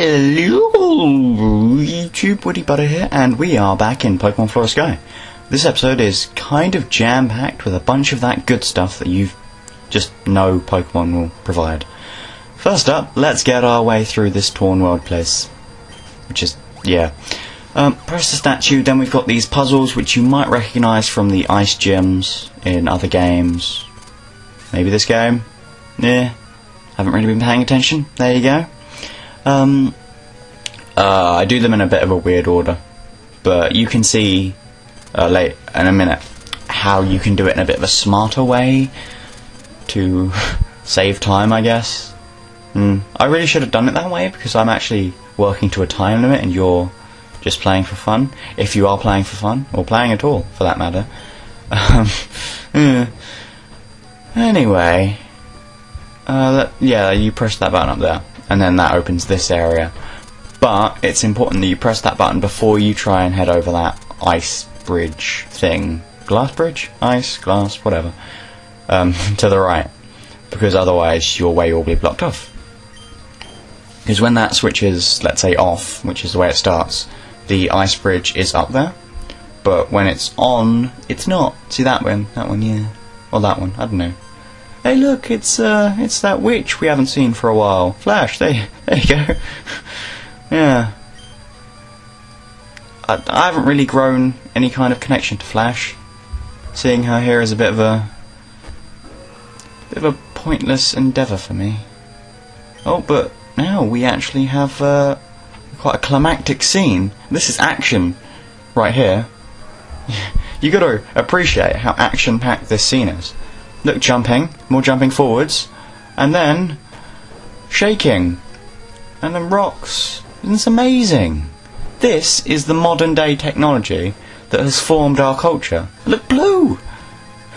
Hello, YouTube, Woody Butter here, and we are back in Pokémon Flora Sky. This episode is kind of jam-packed with a bunch of that good stuff that you just know Pokémon will provide. First up, let's get our way through this Torn World place. Which is, yeah. Press the statue, then we've got these puzzles which you might recognise from the ice gyms in other games. Maybe this game? Yeah. Haven't really been paying attention. There you go. I do them in a bit of a weird order, but you can see late in a minute how you can do it in a bit of a smarter way to save time, I guess. I really should have done it that way because I'm actually working to a time limit and you're just playing for fun, if you are playing for fun, or playing at all for that matter. Anyway, yeah, you press that button up there and then that opens this area, but it's important that you press that button before you try and head over that ice bridge thing, glass bridge, ice, glass, whatever, to the right, because otherwise your way will be blocked off. Because when that switches, let's say off, which is the way it starts, the ice bridge is up there, but when it's on, it's not. See that one, yeah, or that one, I don't know. Hey look, it's that witch we haven't seen for a while. Flash, there you go. Yeah. I haven't really grown any kind of connection to Flash. Seeing her here is a bit of a pointless endeavour for me. Oh, but now we actually have quite a climactic scene. This is action right here. You got to appreciate how action-packed this scene is. Look, jumping, more jumping forwards, and then shaking, and then rocks. It's amazing. This is the modern day technology that has formed our culture. Look, blue!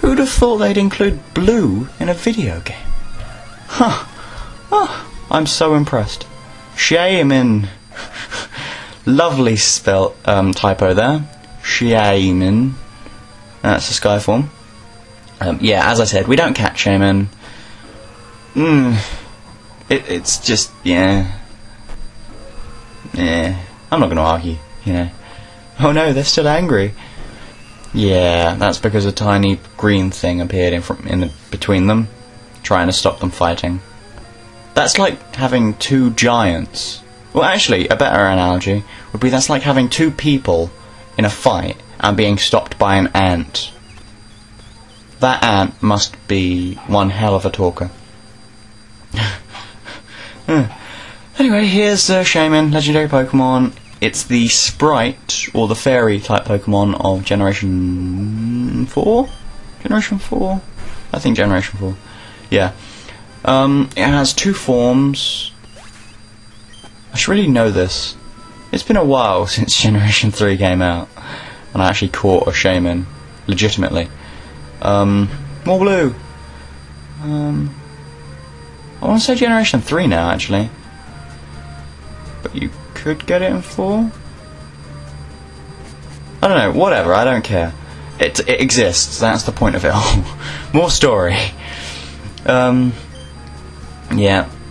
Who'd have thought they'd include blue in a video game? Huh. Oh, I'm so impressed. Shaman. Lovely spell typo there. Shaman. That's a sky form. Yeah, as I said, we don't catch Shaman. It's just, yeah. Yeah, I'm not going to argue, you know. Oh no, they're still angry. Yeah, that's because a tiny green thing appeared between them, trying to stop them fighting. That's like having two giants. Well, actually, a better analogy would be that's like having two people in a fight and being stopped by an ant. That ant must be one hell of a talker. Anyway, here's Shaman, legendary Pokemon. It's the Sprite, or the Fairy type Pokemon of Generation 4? Generation 4? I think Generation 4. Yeah. It has two forms. I should really know this. It's been a while since Generation 3 came out, and I actually caught a Shaman, legitimately. More blue. I want to say Generation 3 now, actually. But you could get it in 4? I don't know, whatever, I don't care. It exists, that's the point of it all. More story. Yeah,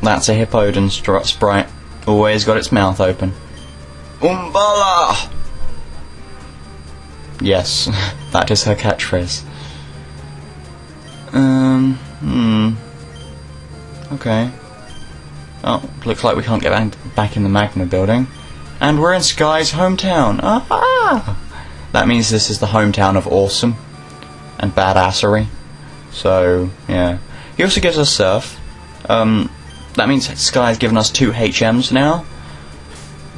that's a Hippodon Sprite. Always got its mouth open. Umbala! Yes, that is her catchphrase. Okay. Oh, looks like we can't get back in the Magna building. And we're in Sky's hometown. Aha! That means this is the hometown of awesome and badassery. So, yeah. He also gives us Surf. That means Sky's given us 2 HMs now.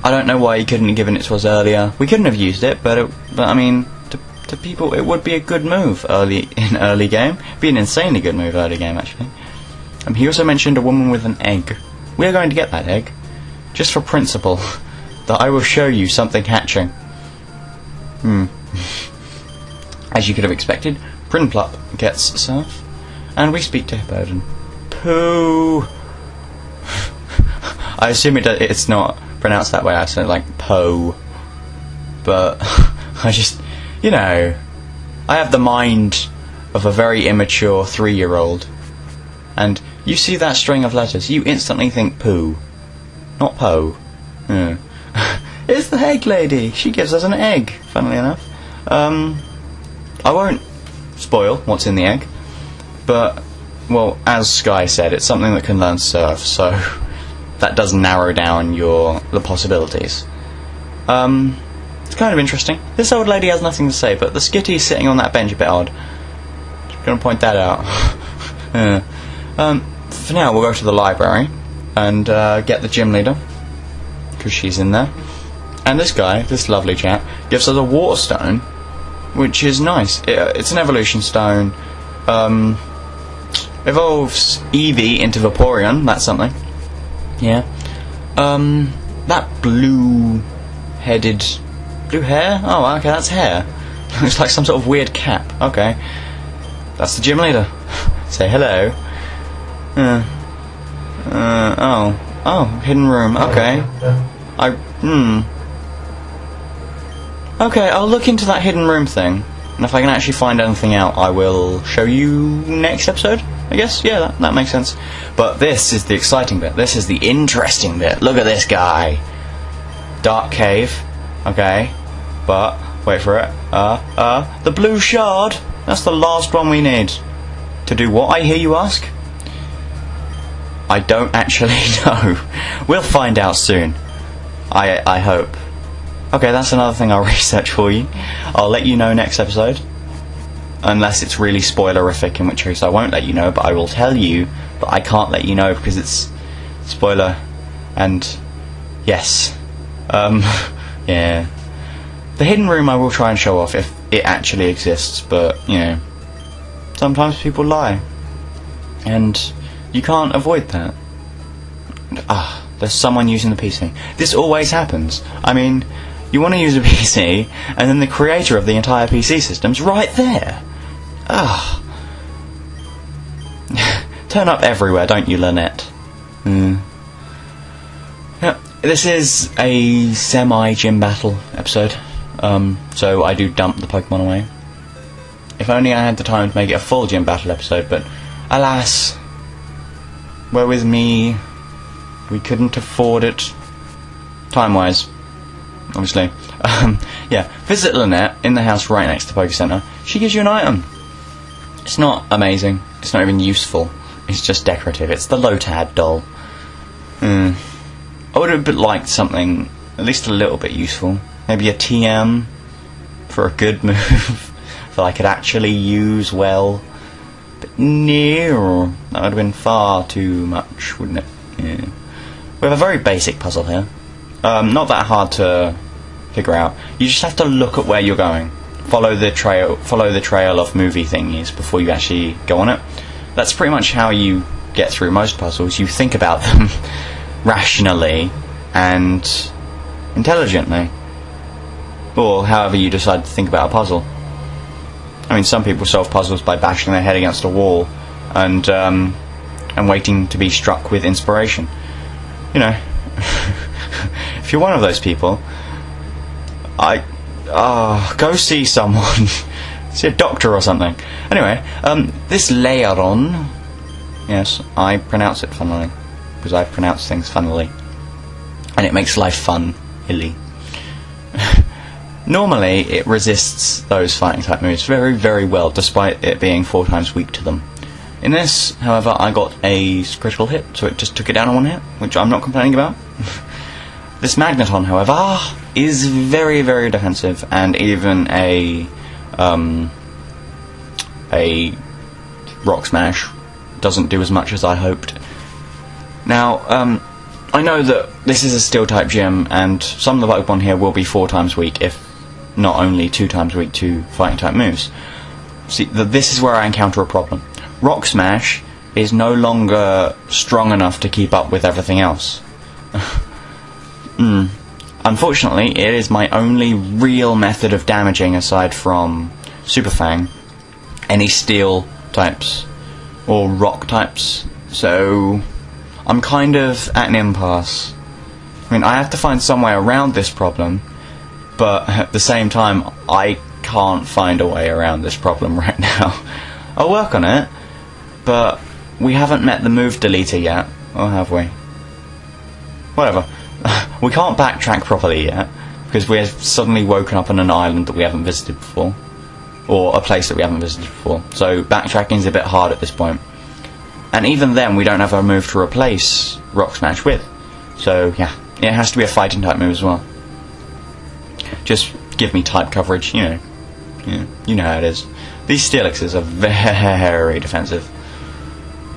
I don't know why he couldn't have given it to us earlier. We couldn't have used it, but I mean, to people, it would be a good move early game. It'd be an insanely good move early game, actually. He also mentioned a woman with an egg. We are going to get that egg, just for principle, that I will show you something hatching. As you could have expected, Prinplup gets Surf, and we speak to Hippodon. Pooh. I assume it's not pronounced that way. I said like Po, but I just, you know, I have the mind of a very immature 3-year-old, and you see that string of letters, you instantly think poo, not po. Yeah. It's the egg lady. She gives us an egg, funnily enough. I won't spoil what's in the egg, but, well, as Sky said, it's something that can learn surf, so that does narrow down the possibilities. It's kind of interesting. This old lady has nothing to say, but the skitty sitting on that bench a bit odd. Just gonna point that out. Yeah. For now, we'll go to the library and get the gym leader, because she's in there. And this guy, this lovely chap, gives us a water stone, which is nice. It's an evolution stone. Evolves Eevee into Vaporeon. That's something. Yeah. That blue-headed... Blue hair? Oh, okay, that's hair. Looks like some sort of weird cap. Okay. That's the gym leader. Say hello. Oh, hidden room. Okay. Okay, I'll look into that hidden room thing. And if I can actually find anything out, I will show you next episode, I guess. Yeah, that makes sense. But this is the exciting bit. This is the interesting bit. Look at this guy. Dark cave. Okay. But, wait for it. The blue shard. That's the last one we need. To do what, I hear you ask? I don't actually know. We'll find out soon. I hope. Okay, that's another thing I'll research for you. I'll let you know next episode. Unless it's really spoilerific, in which case I won't let you know, but I will tell you, but I can't let you know because it's spoiler. And yes. Yeah. The hidden room I will try and show off if it actually exists, but, you know, sometimes people lie. And you can't avoid that. There's someone using the PC. This always happens. I mean, you want to use a PC, and then the creator of the entire PC system's right there. Turn up everywhere, don't you, Lynette? Yeah, this is a semi-gym battle episode, so I do dump the Pokemon away. If only I had the time to make it a full gym battle episode, but alas, where with me, we couldn't afford it, time-wise, obviously. Yeah, visit Lynette in the house right next to the Poké Center. She gives you an item. It's not amazing, it's not even useful, it's just decorative. It's the Lotad doll. I would have liked something at least a little bit useful. Maybe a TM for a good move that I could actually use well. But no, that would have been far too much, wouldn't it? Yeah. We have a very basic puzzle here. Not that hard to figure out. You just have to look at where you're going. Follow the trail of movie thingies before you actually go on it. That's pretty much how you get through most puzzles. You think about them rationally and intelligently, or however you decide to think about a puzzle. I mean, some people solve puzzles by bashing their head against a wall and waiting to be struck with inspiration. You know, if you're one of those people, go see someone. See a doctor or something. Anyway, this Leoron, yes, I pronounce it funnily, because I pronounce things funnily, and it makes life fun, illy. Normally, it resists those fighting type moves very, very well, despite it being 4 times weak to them. In this, however, I got a critical hit, so it just took it down in 1 hit, which I'm not complaining about. This Magneton, however, is very, very defensive, and even a Rock Smash doesn't do as much as I hoped. Now, I know that this is a Steel-type gym, and some of the Pokemon here will be 4 times weak, if not only 2 times weak to fighting-type moves. See, this is where I encounter a problem. Rock Smash is no longer strong enough to keep up with everything else. Unfortunately, it is my only real method of damaging aside from Super Fang any steel types or rock types, so I'm kind of at an impasse. I mean, I have to find some way around this problem, but at the same time I can't find a way around this problem right now. I'll work on it, but we haven't met the move deleter yet, or have we? Whatever. We can't backtrack properly yet, because we're suddenly woken up on an island that we haven't visited before. Or a place that we haven't visited before. So backtracking's a bit hard at this point. And even then, we don't have a move to replace Rock Smash with. So, yeah, it has to be a fighting type move as well. Just give me type coverage, you know. You know how it is. These Steelixes are very defensive.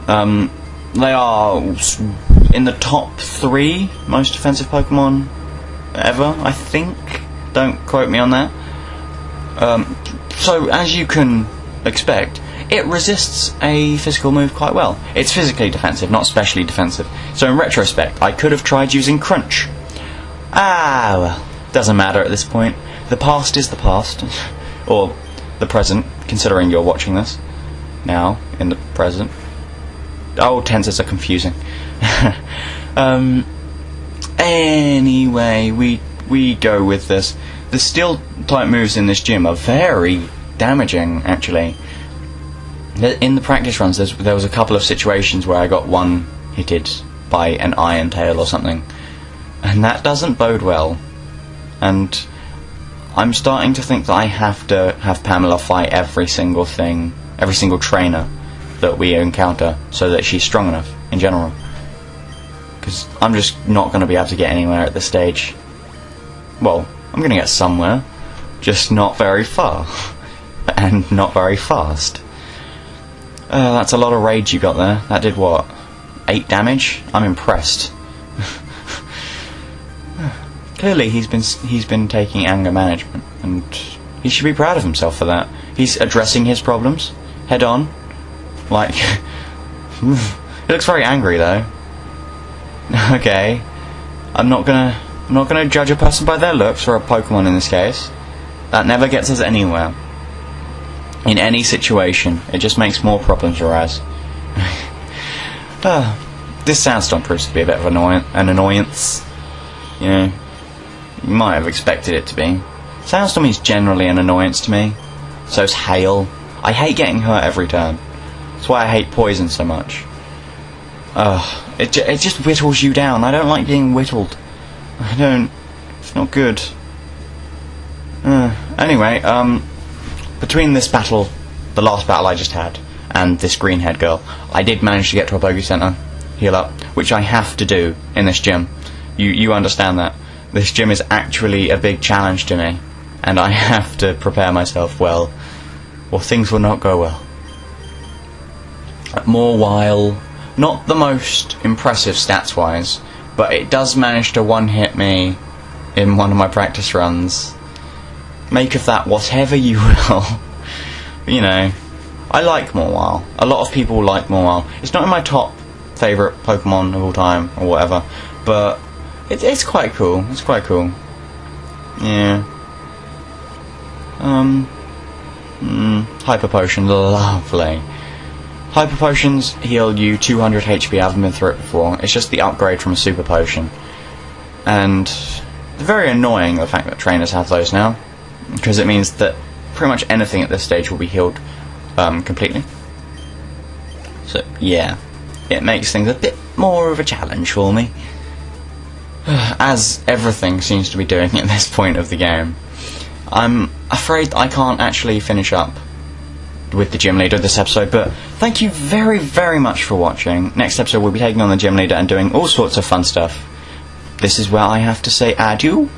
They are in the top 3 most defensive Pokemon ever, I think. Don't quote me on that. So, as you can expect, it resists a physical move quite well. It's physically defensive, not specially defensive. So in retrospect, I could have tried using Crunch. Well, doesn't matter at this point. The past is the past. Or the present, considering you're watching this. Now, in the present. Oh, tenses are confusing. Anyway, we go with this. The steel type moves in this gym are very damaging, actually. In the practice runs, there was a couple of situations where I got one-hitted by an Iron Tail or something, and that doesn't bode well. And I'm starting to think that I have to have Pamela fight every single trainer that we encounter, so that she's strong enough in general. Because I'm just not going to be able to get anywhere at this stage. Well, I'm going to get somewhere, just not very far, and not very fast. That's a lot of rage you got there. That did what? 8 damage? I'm impressed. Clearly he's been taking anger management, and he should be proud of himself for that. He's addressing his problems head on. Like, he looks very angry though. Okay, I'm not gonna judge a person by their looks, or a Pokemon in this case. That never gets us anywhere. In any situation, it just makes more problems arise. This Sandstorm proves to be a bit of an annoyance. You know, you might have expected it to be. Sandstorm is generally an annoyance to me. So's Hail. I hate getting hurt every turn. That's why I hate Poison so much. It just whittles you down. I don't like being whittled. I don't. It's not good. Anyway, between this battle, the last battle I just had, and this green-haired girl, I did manage to get to a Poké Center, heal up, which I have to do in this gym. You understand that. This gym is actually a big challenge to me, and I have to prepare myself well, or things will not go well. Mawile, not the most impressive stats-wise, but it does manage to one-hit me in one of my practice runs. Make of that whatever you will. You know, I like Mawile. A lot of people like Mawile. It's not in my top favourite Pokemon of all time, or whatever, but it's quite cool. It's quite cool. Yeah. Hyper Potion, lovely. Hyper Potions heal you 200 HP, I haven't been through it before. It's just the upgrade from a Super Potion. And it's very annoying, the fact that trainers have those now, because it means that pretty much anything at this stage will be healed completely. So, yeah. It makes things a bit more of a challenge for me. As everything seems to be doing at this point of the game. I'm afraid I can't actually finish up with the gym leader this episode, but thank you very, very much for watching. Next episode we'll be taking on the gym leader and doing all sorts of fun stuff. This is where I have to say adieu.